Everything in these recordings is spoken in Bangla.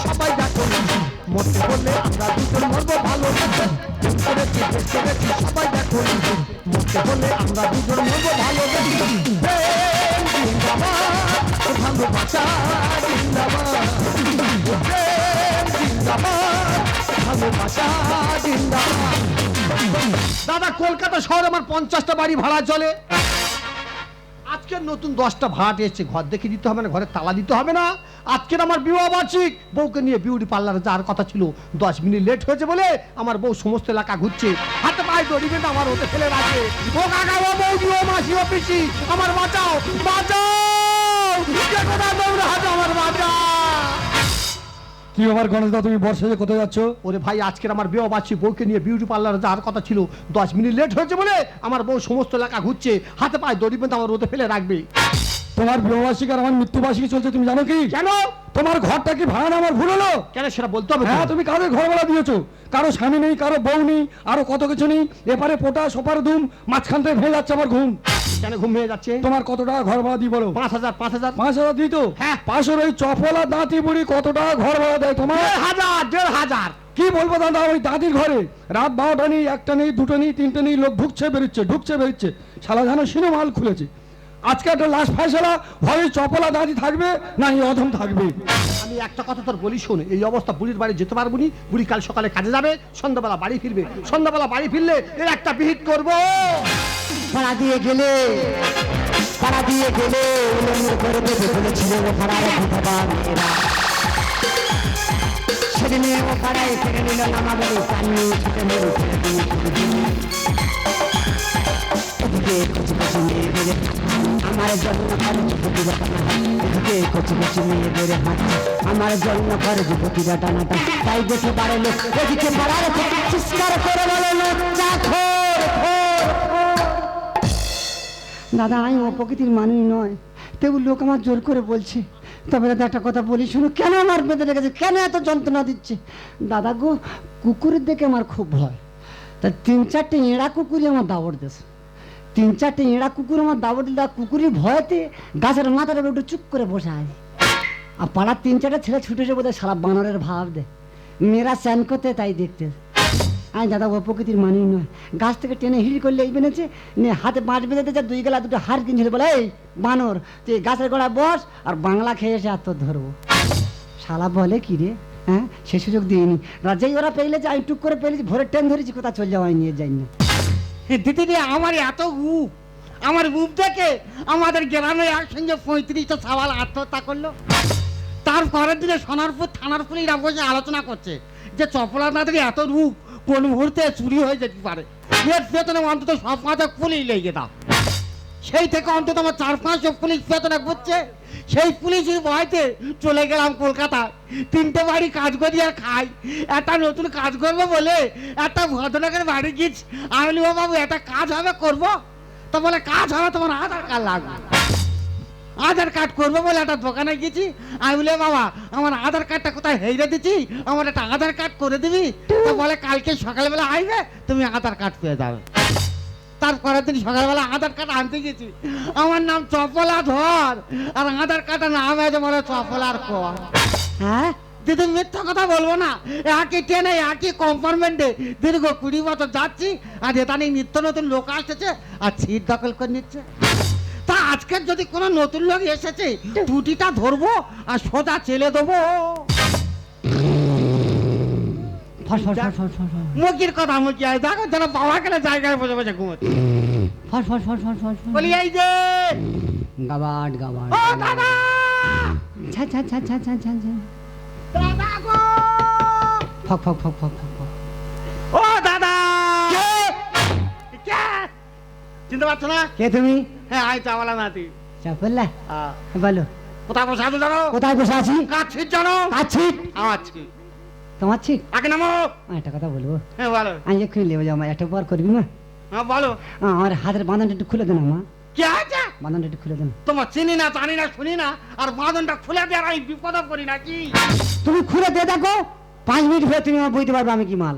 সবাই দেখো মরতে বললে আমরা দুজন মরবো ভালো সবাই দেখো মরতে বললে আমরা দুজন মরবো ভালো ভালোবাসা জিন্দাবাদ ভালোবাসা জিন্দাবাদ। দাদা কলকাতা শহরে আমার 50টা বাড়ি ভাড়া চলে। আজকের নতুন 10টা ভাড়া এসেছে, ঘর দেখে দিতে হবে না, ঘরে তালা দিতে হবে না। আজকের আমার বিবাহ বার্ষিক, বউকে নিয়ে বিউটি পার্লারে যাওয়ার কথা ছিল, 10 মিনিট লেট হয়েছে বলে আমার বউ সমস্ত এলাকা ঘুরছে, হাতে পায়ে দড়ি বেঁধে আমার হতে ফেলে রাখে। ও কাকা, ও বৌদি, ও মাসি, ও পিসি, আমার বাঁচাও বাঁচাও, যে কোথায় দৌড়ে হাতে আমার বাঁচাও। কি আমার গণেশদা, তুমি বর্ষায় কোথায় যাচ্ছ? ওরে ভাই, আজকের আমার বিবাহ বার্ষিক, বউকে নিয়ে বিউটি পার্লারে যাওয়ার কথা ছিল, 10 মিনিট লেট হয়েছে বলে আমার বউ সমস্ত এলাকা ঘুরছে, হাতে পায়ে দড়ি বেঁধে আমার হতে ফেলে রাখবে। তোমার বিবাহবার্ষিকী আর আমার মৃত্যুবার্ষিকী চলছে, তুমি জানো কি? কেন? তোমার ঘরটা কি ভাড়া না আমার ভুল হলো? কেন সেটা বলতে হবে? হ্যাঁ, তুমি কারোর ঘর ভাড়া দিয়েছো, কারো স্বামী নেই, কারো বউ নেই, আরো কত কিছু নেই, এপারে পোটা সোপার দুম, মাঝখান থেকে ভেঙে যাচ্ছে আমার ঘুম। কেন ঘুম ভেঙে যাচ্ছে? তোমার কত টাকা ঘর ভাড়া দিই বলো? 5000 5000 5000 দিই তো? হ্যাঁ। পাশের ওই চপলা দাঁতি বুড়ি কত টাকা ঘর ভাড়া দেয় তোমার? 1500 কি বলবো দাদা, ওই দাদির ঘরে রাত 12টা নেই, 1টা নেই, 2টা নেই, 3টে নেই, লোক ঢুকছে বেরোচ্ছে, ঢুকছে বেরোচ্ছে, শালা যেন সিনেমা হল খুলেছে। আজকে একটা লাশ ফাইসালা, হয় চপলা দাদি থাকবে না এই অধম থাকবে। আমি একটা কথা তোর বলি, শোন, এই অবস্থা বুড়ির বাড়ি যেতে পারবো নি। বুড়ি কাল সকালে কাজে যাবে, সন্ধ্যাবেলা বাড়ি ফিরবে, সন্ধ্যাবেলা বাড়ি ফিরলে এর একটা বিহিত করবো। পাড়া দিয়ে গেলে উলঙ্গ করে দেবে বলেছিল ও পাড়ার বিধবা মেয়েরা, সেদিনে ও পাড়ায় ফিরে নিল নামাবে পানি ছুটে মেরে ফেলে দিয়ে এদিকে কচি কচি মেয়েদের আমার জন্য করে যুবতীরা টানাটা, এদিকে কচি কচি মেয়েদের হাত আমার জন্য করে যুবতীরা টানাটা, তাই দেখে পারে লোক এদিকে পাড়ার চিৎকার করে বলে লোক দাদা, আমি ও প্রকৃতির মানুষ নয়, তেমন লোক আমার জোর করে বলছে। তবে দাদা একটা কথা বলি শোনো, কেন আমার বেঁধে রেখেছে, কেন এত যন্ত্রণা দিচ্ছে? দাদা গো, কুকুরের দেখে আমার খুব ভয়, তা 3-4টে এঁড়া কুকুরই আমার দাবড় দিয়েছে, 3-4টে এঁড়া কুকুর আমার দাবড় দিল, কুকুরের ভয়তে গাছের মাথাটা একটু চুপ করে বসে আছে। আর পাড়ার 3-4টা ছেলে ছুটেছে বোধহয়, সারা বানরের ভাব দে, মেয়েরা স্নান করতে তাই দেখতে। আমি দাদা ও প্রকৃতির মানুষ নয়, গাছ থেকে টেনে হিল করলে এই বেঁধেছে, নিয়ে হাতে বাঁশ বেঁধেতে যা 2 গেলা 2টো হাড় কিনছিল, বলে এই বানর তুই গাছের গোড়ায় বস আর বাংলা খেয়ে এসে আর তোর ধরবো। শালা বলে কি রে, হ্যাঁ সে সুযোগ দিইনি, রাজেই ওরা পেলেছে, আমি টুক করে পেলেছি, ভোরের ট্রেন ধরেছি, কোথা চলে যাওয়া নিয়ে যাই না। দিদি আমার এত বুক, আমার বুক দেখে আমাদের গ্রামের একসঙ্গে 35টা সাবাল আত্মহত্যা করলো। তার পরের দিনে সোনারপুর থানার পুলিশরা বসে আলোচনা করছে যে চপলা তাদের এত রূপ কোন মুহূর্তে চুরি হয়ে যেতে পারে, এর পেছনে অন্তত 5-5 পুলিশ লেগে দাও। সেই থেকে অন্তত আমার 4-5 পুলিশ পেছনে ঘুরছে। সেই পুলিশের ভয়তে চলে গেলাম কলকাতায়, 3টে বাড়ি কাজ করি আর খাই। একটা নতুন কাজ করবো বলে একটা ভদ্রলোকের বাড়ি গিয়েছি, আমি বলি ও বাবু একটা কাজ হবে করবো, তো বলে কাজ হবে তোমার আধার কার্ড লাগবে। আধার কার্ড করবো বলে একটা দোকানে গেছি, আমি বলে বাবা আমার আধার কার্ডটা কোথায় হেরে দিচ্ছি, আমার একটা আধার কার্ড করে দিবি? তো বলে কালকে সকালবেলা আসবে, তুমি আধার কার্ড পেয়ে যাবে। তারপরের দিন সকালবেলা আধার কার্ড আনতে গেছি, আমার নাম চপলা ধর, আর আধার কার্ডের নাম আছে বলে চপলার কর। হ্যাঁ দিদি মিথ্যা কথা বলবো না, একই ট্রেনে একই কম্পার্টমেন্টে দীর্ঘ 20 বছর যাচ্ছি, আর এখানে নিত্য নতুন লোক আসতেছে আর সিট দখল করে নিচ্ছে। তা আজকের যদি কোনো নতুন লোক এসেছে, টুটিটা ধরবো আর সোজা চেলে দেবো। মুখির কথা মুখি হয়, দেখো যেন বাবা গেলে জায়গায় বসে বসে ঘুমোচ্ছে। বলি এই যে গাবাট গাবাট ও দাদা, ছা ছা ছা ছা ছা ছা ছা দাদা গো, ফক ফক ফক ফক ফক ফক। ও দাদা, কে চিনতে পারছো না? কে তুমি? হ্যাঁ আই চাওয়ালা নাতি। চাপল্লা বলো, কোথায় বসে আছো জানো? কোথায় বসে আছি? কাজ ছিট জানো? আছি। আমার ছিট। তোমার ছিট? আগে নামো। একটা কথা বলবো, হ্যাঁ বলো। আমি এক্ষুনি লেবে যাবো, একটা বার করবি না? হ্যাঁ বলো। আমার হাতের বাঁধনটা একটু খুলে দেন, মা কি আছে? বাঁধনটা একটু খুলে দেন। তোমার চিনি না জানি না শুনি না, আর বাঁধনটা খুলে দেওয়ার আমি বিপদে পড়ি নাকি? তুমি খুলে দিয়ে দেখো, 5 মিনিট হয়ে তুমি আমার বুঝতে পারবে আমি কি মাল।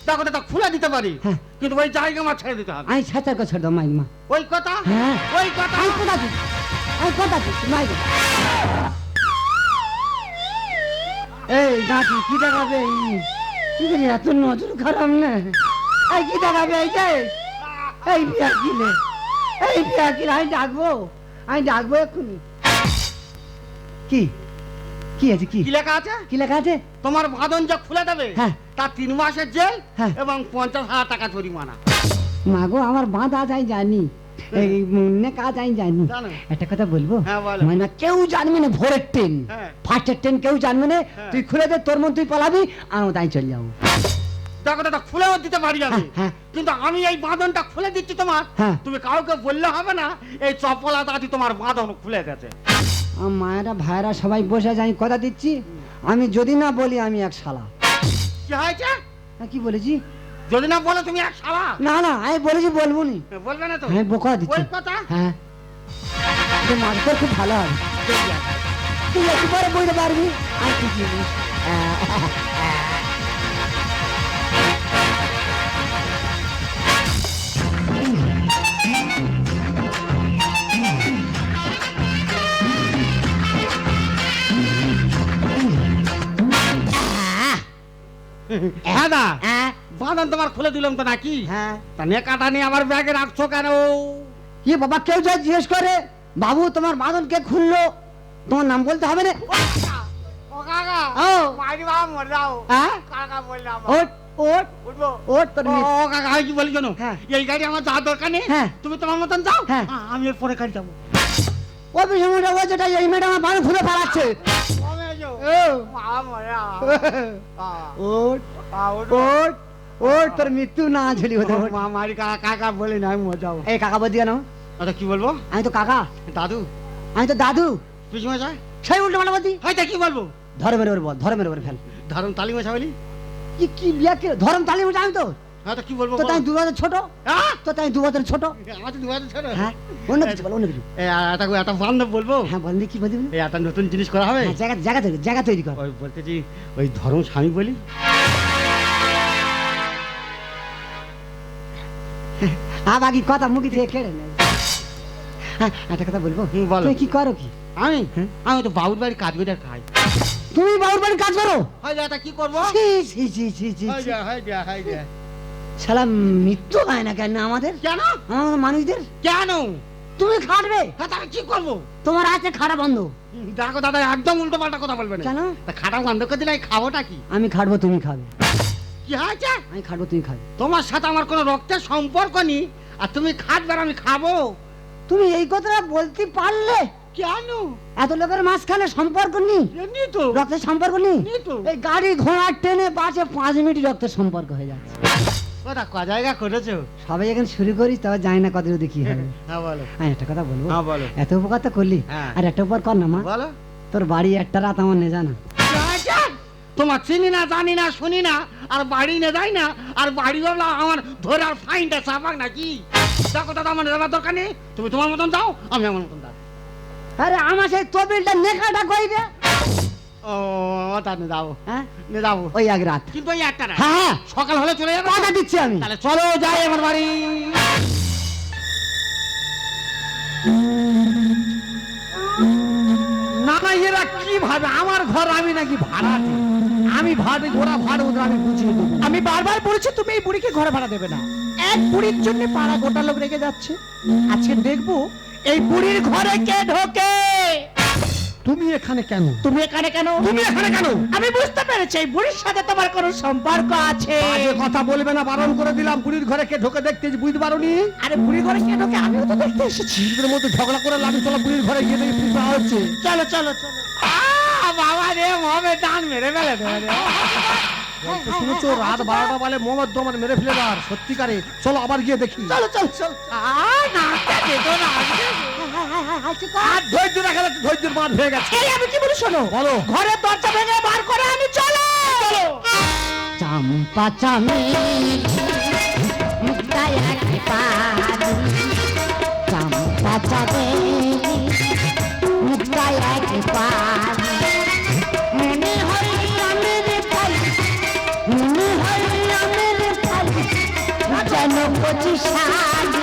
দেখো দাদা খুলে দিতে পারি, হ্যাঁ। কিন্তু ওই জায়গা আমার ছেড়ে দিতে হবে। আমি ছাতার কথা ছেড়ে দাও মাইমা। ওই কথা, হ্যাঁ। ওই কথা। আমি কথা দিচ্ছি, আমি কথা দিচ্ছি মাইমা। এই নাতি কি দেখাবে? কি করি এত নজর খারাপ না? এই কি দেখাবে? এই যে এই বিয়া কিলে, এই বিয়া কিলে আমি ডাকবো এক্ষুনি। কি কি আছে? কি কি লেখা আছে? কি লেখা আছে? তোমার বাঁধন যা খুলে দেবে, হ্যাঁ। তার 3 মাসের জেল হ্যাঁ। এবং 50,000 টাকা জরিমানা। মাগো আমার বাঁধ আজ আমি জানি, এই মুন্নে কাজ আমি জানি। জানো? একটা কথা বলবো? হ্যাঁ, বলো। মানে কেউ জানবে না ভোরের ট্রেন, হ্যাঁ। ফার্স্টের ট্রেন কেউ জানবে না। হ্যাঁ। তুই খুলে দে, তোর মন তুই পালাবি, আর তাই চলে যাবো। দেখো দাদা খুলেও দিতে পারি আমি, হ্যাঁ। কিন্তু আমি এই বাঁধনটা খুলে দিচ্ছি তোমার, হ্যাঁ। তুমি কাউকে বললে হবে না এই চপলা দাদি তোমার বাঁধন খুলে গেছে। আমার মায়েরা ভাইরা সবাই বসে আছে, আমি কথা দিচ্ছি, আমি যদি না বলি আমি এক শালা। কি হয়েছে? হ্যাঁ, কি বলেছি? যদি না বলো তুমি এক শালা। না না আমি বলেছি বলবো নি। বলবে না তো? হ্যাঁ বোকা দিচ্ছি। ওই কথা। হ্যাঁ মাছ তোর খুব ভালো হবে, তুই একটু পরে বলতে পারবি। আর কি জিনিস? হ্যাঁ দা, হ্যাঁ বাঁধন তোমার খুলে দিলাম তো নাকি? হ্যাঁ। তা নেকাটা নিয়ে আমার ব্যাগে রাখছো কেন? কি বাবা, কেউ যা জিজ্ঞেস করে বাবু তোমার বাঁধন কে খুললো, তোমার নাম বলতে হবে না। ও কাকা, ও। মাইরি বাবা মরে যাও। হ্যাঁ কাকা বললাম ওট ওট উঠবো। ওট তোর ও মেয়ে। কাকা, আমি কি বলি জানো? হ্যাঁ। এই গাড়ি আমার যাওয়ার দরকার নেই, হ্যাঁ। তুমি তোমার মতন যাও, হ্যাঁ। আমি এর পরে গাড়ি যাবো। ও বিষয়টা ও যেটা এই ম্যাডাম আমার বাঁধন খুলে পালাচ্ছে। ওট ওট ওট তোর মৃত্যু না ঝেলি হতে হবে। মারি কাকা, কাকা বলে না আমি মজাও। এই কাকা বলতে কেন? আচ্ছা কি বলবো? আমি তো কাকা, দাদু, আমি তো দাদু। পিছু মশাই, সেই উল্টো মানা বলতি। হয়তো কি বলবো? ধরে মেরে ওর বল, ধরে মেরে ওর ফেল। ধরুন তালি মশাই বলি। কি কি বিয়া কে ধরম তালি মতো? আমি তো হয়তো কি বলবো? তো তাই 2 বছর ছোট, হ্যাঁ? তো তাই 2 বছর ছোট। আমার তো 2 ছোট। হ্যাঁ অন্য কিছু বল, অন্য কিছু। একটা বান্ধব বলবো। হ্যাঁ বল কি বলবি? এই একটা নতুন জিনিস করা হবে। হ্যাঁ, জায়গা তৈরি কর। ওই বলতেছি ওই ধরুন স্বামী বলি। আবাগি কথা মুখি থেকে কেড়ে নেয়। হ্যাঁ একটা কথা বলবো? বলো। তুমি কি করো? কি আমি হ্যাঁ? আমি তো বাবুর বাড়ি কাজ করে খাই। তুমি বাবুর বাড়ির কাজ করো? হয় যা, তা কি করবো? ছি ছি ছি ছি ছি হয় যা, হয় যা, হয় যা। শালা মৃত্যু হয় না কেন আমাদের, কেন? আমাদের মানুষদের? কেন? তুমি খাটবে, হ্যাঁ, তা আমি কি করবো? তোমার আছে খাটা বন্ধ। দেখো দাদা, একদম উল্টো পাল্টা কথা বলবে না। কেন? তা খাটা বন্ধ করে দিলে আমি খাবোটা কি? আমি খাটবো তুমি খাবে, কি হয়েছে? আমি খাটবো তুমি খাবে। তোমার সাথে আমার কোনো রক্তের সম্পর্ক নেই, আর তুমি খাটবে আর আমি খাবো। তুমি এই কথাটা বলতে পারলে? কেন? এত লোকের মাঝখানে সম্পর্ক নেই, এমনি তো। রক্তের সম্পর্ক নেই। নেই তো। এই গাড়ি ঘোড়া ট্রেনে বাসে 5 মিনিট রক্তের সম্পর্ক হয়ে যাচ্ছে। ওটা ক জায়গা করেছো? সবাই এখন শুরু করিস, তবে জানি না কত দূর কি হবে। হ্যাঁ বলো। আমি একটা কথা বলবো? হ্যাঁ বলো। এত উপকার তো করলি, হ্যাঁ। আর একটা উপকার কর না মা। বলো। তোর বাড়ি একটা রাত আমার নে জানা। কি হয়েছে? তোমার চিনি না, জানি না, শুনি না, আর বাড়ি নে যাই না, আর বাড়ি বাবলা আমার ধরে আর ফাইনটা চাপাক নাকি? দেখো দাদা, আমার যাবার দরকার নেই, তুমি তোমার মতন যাও, আমি আমার মতন যাও। আরে আমার সেই তবিলটা নেকাটা কই রে? ও ওটা নে যাবো, হ্যাঁ নে যাবো, ওই এক রাত। কিন্তু ওই একটা না, হ্যাঁ সকাল হলে চলে যাবে। কথা দিচ্ছি আমি। তাহলে চলো যাই আমার বাড়ি। না না, এরা কি ভাবে আমার ঘর আমি নাকি ভাড়াটে? আমি ভাড়ে ঘোড়া ভাড়া ওদের আমি বুঝিয়ে দেবো। আমি বারবার বলেছি তুমি এই বুড়িকে ঘরে ভাড়া দেবে না। এক বুড়ির জন্য পাড়া গোটা লোক রেগে যাচ্ছে। আজকে দেখবো এই বুড়ির ঘরে কে ঢোকে। তুমি এখানে কেন? তুমি এখানে কেন? তুমি এখানে কেন? আমি বুঝতে পেরেছি এই বুড়ির সাথে তোমার কোনো সম্পর্ক আছে। বাজে কথা বলবে না, বারণ করে দিলাম। বুড়ির ঘরে কে ঢোকে দেখতে বুঝতে পারোনি? আরে বুড়ির ঘরে কে ঢোকে আমিও তো দেখতে এসেছি। নিজেদের মধ্যে ঝগড়া করে লাঠি চলো বুড়ির ঘরে গিয়ে দেখি পিঠা হচ্ছে। চলো চলো চলো। বাবা রে, মমে টান মেরে ফেলে দেবে রে। তো শুনেছো রাত 12টা বাজে মোহাম্মদ দোমান মেরে ফেলে বার সত্যিকারে। চলো আবার গিয়ে দেখি। চলো চলো চলো। নাকটা দেখো না, আর ধৈর্য রাখা যাচ্ছে, ধৈর্যের বাঁধ হয়ে গেছে। এই আমি কি বলি শোনো, বলো। ঘরের দরজা ভেঙে বার করে আমি চলো। চাম্পা চামি মুক্তা এক পানি, চাম্পা চামি মুক্তা এক পানি, মনে হয় আমের পাই, মনে হয় আমের কচি শাড়ি।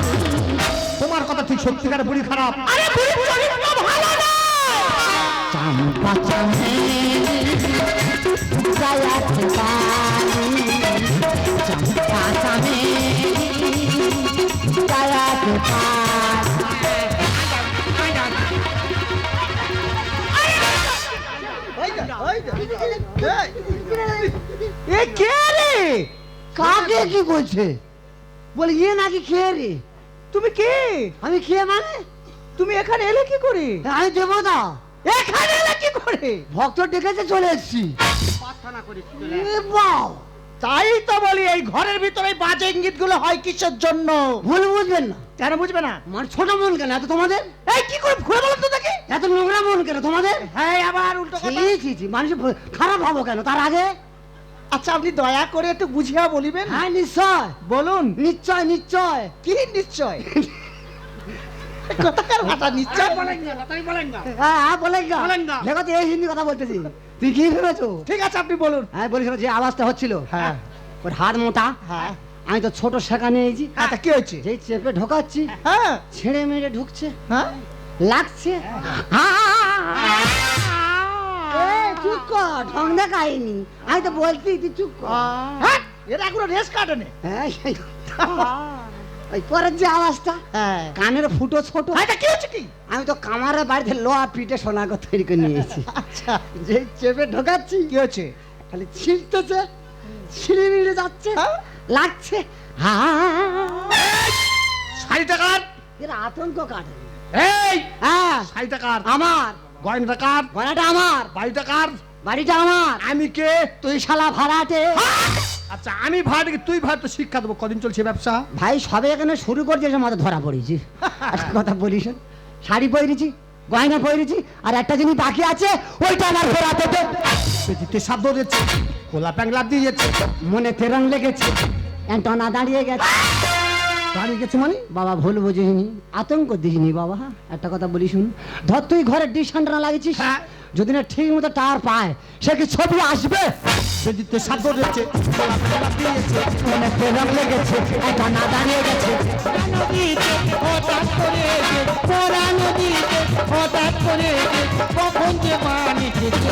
তোমার কথা ঠিক, সত্যিকার বুড়ি খারাপ। আরে বুড়ির চরিত্র ভালো না। চাম্পা চামেলি গায়াতে পারি, চাম্পা চামেলি গায়াতে পারি। এ কে রে? কাকে কি বলছে? বলে ইয়ে নাকি খেয়ে রে? তুমি কে? আমি খেয়ে মানে তুমি এখানে এলে কি করে? আমি দেবতা, এখানে এলে কি করে? ভক্ত ডেকেছে চলে এসছি। এ বাও, তাই তো বলি এই ঘরের ভিতরে এই বাজে ইঙ্গিত গুলো হয় কিসের জন্য? ভুল বুঝবেন না। কেন বুঝবে না? আমার ছোট মন কেন এত তোমাদের? এই কি করে ঘুরে বলুন তো দেখি। এত নোংরা মন কেন তোমাদের? হ্যাঁ আবার উল্টো কথা। ছি, মানুষ খারাপ হবো কেন তার আগে? আচ্ছা আপনি দয়া করে একটু বুঝিয়া বলিবেন। হ্যাঁ নিশ্চয়, বলুন নিশ্চয় নিশ্চয়। কি নিশ্চয়? কথাকার ভাষা নিশ্চয় বলেন না, তাই বলেন না। হ্যাঁ হ্যাঁ বলেন না, বলেন না। দেখো তো এই হিন্দি কথা বলতেছি, তুই কি ভেবেছো? ঠিক আছে আপনি বলুন। হ্যাঁ বলিস যে আওয়াজটা হচ্ছিল, হ্যাঁ ওর হাত মোটা, হ্যাঁ আমি তো ছোট শেখা নিয়েছি, আচ্ছা কি হয়েছে? যেই চেপে ঢোকাচ্ছি হ্যাঁ ছেড়ে মেরে ঢুকছে, হ্যাঁ লাগছে। চুপ কর, ঢং দেখায়নি, আমি তো বলছি তুই চুপ কর। হ্যাঁ এর এখনো রেস কাটেনি। হ্যাঁ ওই পরের যে আওয়াজটা, হ্যাঁ কানের ফুটো ছোট, এটা কি হচ্ছে কি? আমি তো কামারের বাড়িতে লোহা পিঠে সোনাকে তৈরি করে নিয়েছি। আচ্ছা যে চেপে ঢোকাচ্ছি কি হচ্ছে? খালি ছিঁড়তেছে, ছিঁড়ে মিড়ে যাচ্ছে, হ্যাঁ? লাগছে। শাড়িটা কার? এর আতঙ্ক কাটে। এই হ্যাঁ শাড়িটা কার? আমার, গয়নাটা কার? গয়নাটা আমার, বাড়িটা কার? বাড়িটা আমার, আমি কে? তুই শালা ভাড়াটে। আচ্ছা আমি ভাড়া কি তুই ভাড়া? তো শিক্ষা দেবো। কদিন চলছে ব্যবসা? ভাই সবে এখানে শুরু করছে, এসে মাথা ধরা পড়েছি। একটা কথা বলিস, শাড়ি পরেছি, গয়না পরেছি, আর একটা জিনিস বাকি আছে, ওইটা আমার ঘোরাতে দে। পেটিতে শব্দ দিচ্ছে, কোলা প্যাংলা দিয়ে যাচ্ছে, মনে তেরং লেগেছে, অ্যান্টনা দাঁড়িয়ে গেছে। দাঁড়িয়ে গেছে মানে? বাবা ভুল বুঝিনি, আতঙ্ক দিসনি বাবা। একটা কথা বলি শুন, ধর তুই ঘরে ডিশ না লাগিয়েছিস, হ্যাঁ। যদি না ঠিক মতো টাওয়ার পায়, সে কি ছবি আসবে? পেটিতে শব্দ দিচ্ছে, কোলা প্যাংলা দিয়ে যাচ্ছে, মনে তেরং লেগেছে, অ্যান্টনা দাঁড়িয়ে গেছে। নদীতে হঠাৎ করে পড়া নদীতে হঠাৎ করে কখন যে পানি খেতে।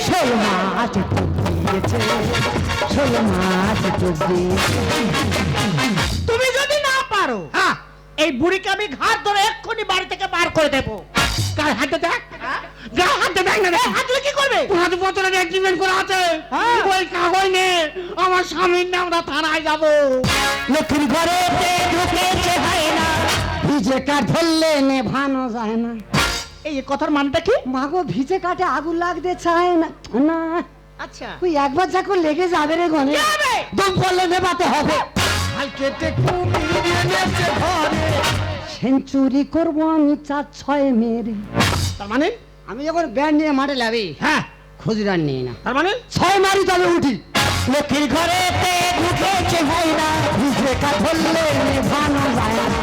শোল মাছ ডুবিয়েছে, শোল মাছ ডুবিয়েছে। তুমি যদি না পারো, হ্যাঁ এই বুড়িকে আমি ঘাট ধরে এক্ষুনি বাড়ি থেকে বার করে দেবো। গায়ে হাতে দেখ, গায়ে হাত দেখ না, হাত দিলে কি করবে? হাতে পত্রে এগ্রিমেন্ট করা আছে, হ্যাঁ। ওই কাগজ নে আমার স্বামীর নাম আমরা থানায় যাবো। লক্ষ্মীর ঘরে ঢুকেছে হয় না, ভিজে কাঠ ধরলে নেভানো যায় না। এই কথার মানটা কি? মাগো ভিজে কাঠে আগুন লাগতে চায় না, না আচ্ছা ওই একবার যাকে লেগে যাবে রে গনে, যাবে। দম পড়লে নেভাতে হবে। হাল কেটে কুমির এনেছে ঘরে। সেঞ্চুরি করবো আমি 4-6 মেরে। তার মানে? আমি যখন ব্যান্ড নিয়ে মাঠে লাভি, হ্যাঁ খুচরা নিয়ে না, তার মানে 6 মারি তবে উঠি। লক্ষ্মীর ঘরে ঢুকেছে হয় না, ভিজে কাঠ ধরলে নেভানো যায় না।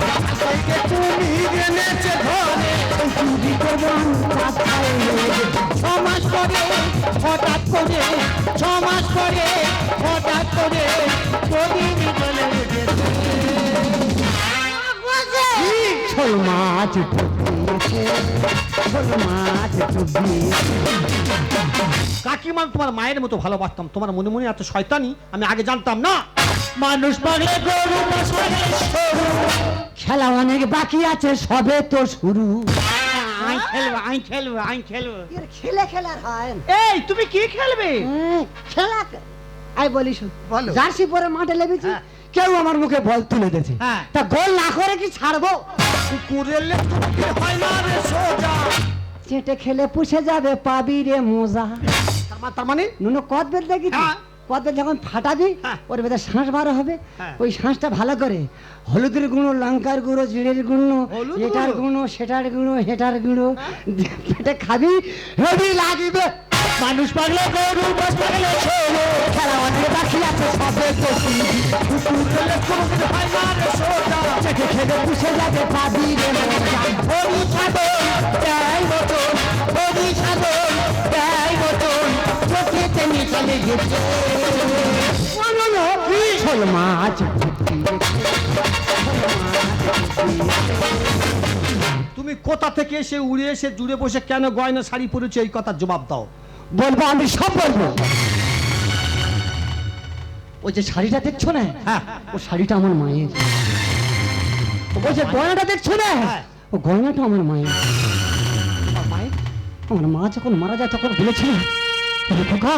কুমির এনেছে ঘরে। চুরি করবো আমি 4-6 মেরে। 6 মাস পরে হঠাৎ করে 6 মাস পরে হঠাৎ করে প্রদীপ জ্বলে উঠেছে। শোল মাছ ডুবিয়েছে, শোল মাছ ডুবিয়েছে। কাকিমা তোমার মায়ের মতো ভালোবাসতাম, তোমার মনে মনে এত শয়তানি আমি আগে জানতাম না। মানুষ পাগলে গরু পাগলে সরু। খেলা অনেক বাকি আছে, সবে তো শুরু। আই খেলবো আই খেলবো আই খেলবো। এর খেলে খেলার হয় না। এই তুমি কি খেলবে? খেলা আই বলি শোন, বলো। জার্সি পরে মাঠে লেগেছি, হ্যাঁ। কেউ আমার মুখে বল তুলে দিয়েছে, হ্যাঁ। তা গোল না করে কি ছাড়বো? কুকুরের লেজে হয় না রে সোজা। চেটে খেলে পুষে যাবে, পাবি রে মোজা। তার মানে? নুনো কদ বেল দেখেছি, হ্যাঁ। কদ বেল যখন ফাটাবি, হ্যাঁ। ওর ভেতরে শ্বাস বার হবে, হ্যাঁ। ওই শ্বাসটা ভালো করে হলুদের গুঁড়ো, লঙ্কার গুঁড়ো, জিরের গুঁড়ো, হলুদ এটার গুঁড়ো? গুঁড়ো, সেটার গুঁড়ো, হেটার গুঁড়ো পেটে খাবি, হেভি লাগবে। মানুষ পাগলে গরু পাগলে সরু। খেলা অনেক বাকি আছে, সবে তো শুরু। কুকুরের লেজে হয় না রে সোজা। চেটে খেলে পুষে যাবে, পাবি রে মোজা। হরি সাধন দেয় মতন, হরি সাধন দেয় মতন, চোখেতে মিশালে গেছে। শোনো শোল মাছ ভর্তি রেখে, শোল মাছ ভর্তি। তুমি কোথা থেকে এসে উড়ে এসে জুড়ে বসে কেন গয়না শাড়ি পরেছো এই কথার জবাব দাও। বলবো, আমি সব বলবো। ওই যে শাড়িটা দেখছো না, হ্যাঁ। ও শাড়িটা আমার মায়ের। ওই যে গয়নাটা দেখছো না, হ্যাঁ। ও গয়নাটা আমার মায়ের। আমার মা যখন মারা যায় তখন বলেছিল, "তবে খোকা,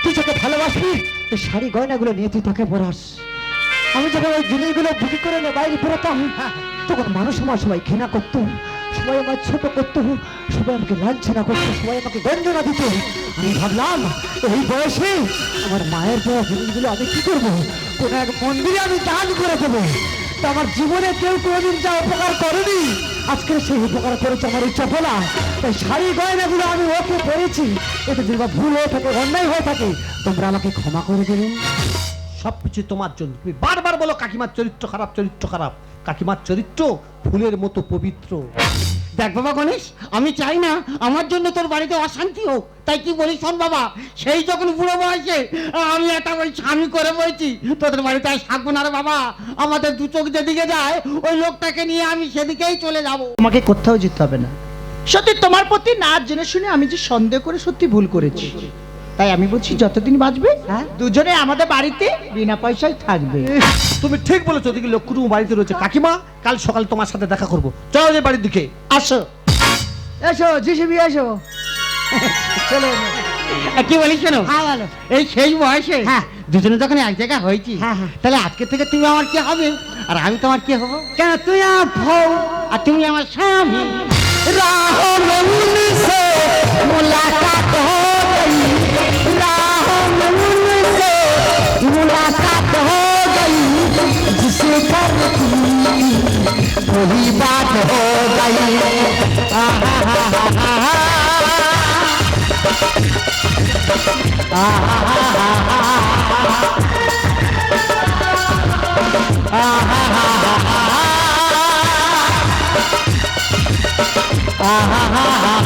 তুই যাকে ভালোবাসবি এই শাড়ি গয়নাগুলো নিয়ে তুই তাকে পরাস।" আমি যখন ওই জিনিসগুলো বিক্রি করে নিয়ে বাইরে বেরোতাম, তখন মানুষ আমার সবাই ঘৃণা করতো, সবাই আমার ছোট করতো, সবাই আমাকে লাঞ্ছনা করতো, সবাই আমাকে গঞ্জনা দিত। আমি ভাবলাম এই বয়সে আমার মায়ের দেওয়া জিনিসগুলো আমি কি করবো, কোনো এক মন্দিরে আমি দান করে দেবো। তা আমার জীবনে কেউ কোনোদিন যা উপকার করেনি, আজকে সেই উপকার করেছে আমার এই চপলা। তাই শাড়ি গয়নাগুলো আমি ওকে পরেছি। এতে যদি বা ভুল হয়ে থাকে, অন্যায় হয়ে থাকে, তোমরা আমাকে ক্ষমা করে দেবেন। সবকিছু তোমার জন্য। তুমি বারবার বলো কাকিমার চরিত্র খারাপ, চরিত্র খারাপ। কাকিমার চরিত্র ফুলের মতো পবিত্র। দেখ বাবা গণেশ, আমি চাই না আমার জন্য তোর বাড়িতে অশান্তি হোক। তাই কি বলি শোন বাবা, সেই যখন বুড়ো বয়সে আমি একটা ওই স্বামী করে বলছি, তোদের বাড়িতে আর থাকবো না রে বাবা। আমাদের দু চোখ যেদিকে যায় ওই লোকটাকে নিয়ে আমি সেদিকেই চলে যাব। তোমাকে কোথাও যেতে হবে না। সত্যি তোমার প্রতি না জেনে শুনে আমি যে সন্দেহ করে সত্যি ভুল করেছি। তাই আমি বলছি যতদিন বাঁচবে দুজনে আমাদের বাড়িতে বিনা পয়সায় থাকবে। তুমি ঠিক বলেছো। ওদিকে লক্ষ্মীটুকু বাড়িতে রয়েছে। কাকিমা, কাল সকাল তোমার সাথে দেখা করবো। চলো যে বাড়ির দিকে। আসো এসো জিসিবি এসো। চলো কি বলি শোনো, হ্যাঁ বলো। এই সেই বয়সে হ্যাঁ। দুজনে যখন এক জায়গায় হয়েছি, হ্যাঁ, হ্যাঁ। তাহলে আজকে থেকে তুমি আমার কি হবে আর আমি তোমার কি হবো? কেন তুই আমার বউ আর তুমি আমার স্বামী। राहों में उनसे मुलाकात हो गई, राहों में उनसे मुलाकात हो गई, जिसे करती वही बात हो गई। आहा